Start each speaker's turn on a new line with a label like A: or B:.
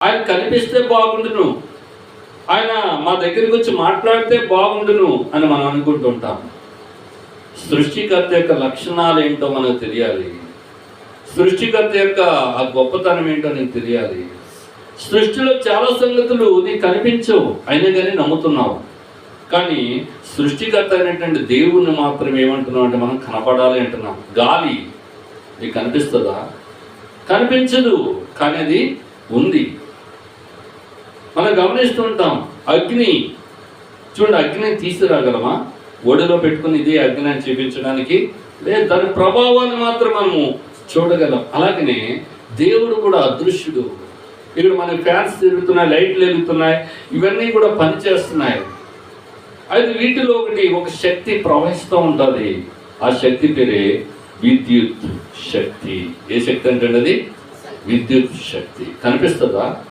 A: ఆయన కనిపిస్తే బాగుండును, ఆయన మా దగ్గరికి వచ్చి మాట్లాడితే బాగుండును అని మనం అనుకుంటుంటాం. సృష్టికర్త యొక్క లక్షణాలు ఏంటో మనకు తెలియాలి. సృష్టికర్త యొక్క ఆ గొప్పతనం ఏంటో నీకు తెలియాలి. సృష్టిలో చాలా సంగతులు నీకు కనిపించవు, అయినా కానీ నమ్ముతున్నావు. కానీ సృష్టికర్త అయినటువంటి దేవుణ్ణి మాత్రం ఏమంటున్నావు అంటే మనం కనపడాలి అంటున్నాం. గాలి నీకు కనిపిస్తుందా? కనిపించదు, కానీ అది ఉంది. మనం గమనిస్తుంటాం. అగ్ని చూడండి, అగ్నిని తీసుకురాగలమా? ఒడిలో పెట్టుకుని ఇదే అగ్ని అని చూపించడానికి లేదు, దాని ప్రభావాన్ని మాత్రం మనము చూడగలం. అలాగనే దేవుడు కూడా అదృశ్యుడు. ఇక్కడ మన ఫ్యాన్స్ తిరుగుతున్నాయి, లైట్లు వెలుగుతున్నాయి, ఇవన్నీ కూడా పనిచేస్తున్నాయి. అయితే వీటిలో ఒక శక్తి ప్రవహిస్తూ ఉంటుంది. ఆ శక్తి పేరే విద్యుత్ శక్తి. ఏ శక్తి అంటే అది విద్యుత్ శక్తి. కనిపిస్తుందా?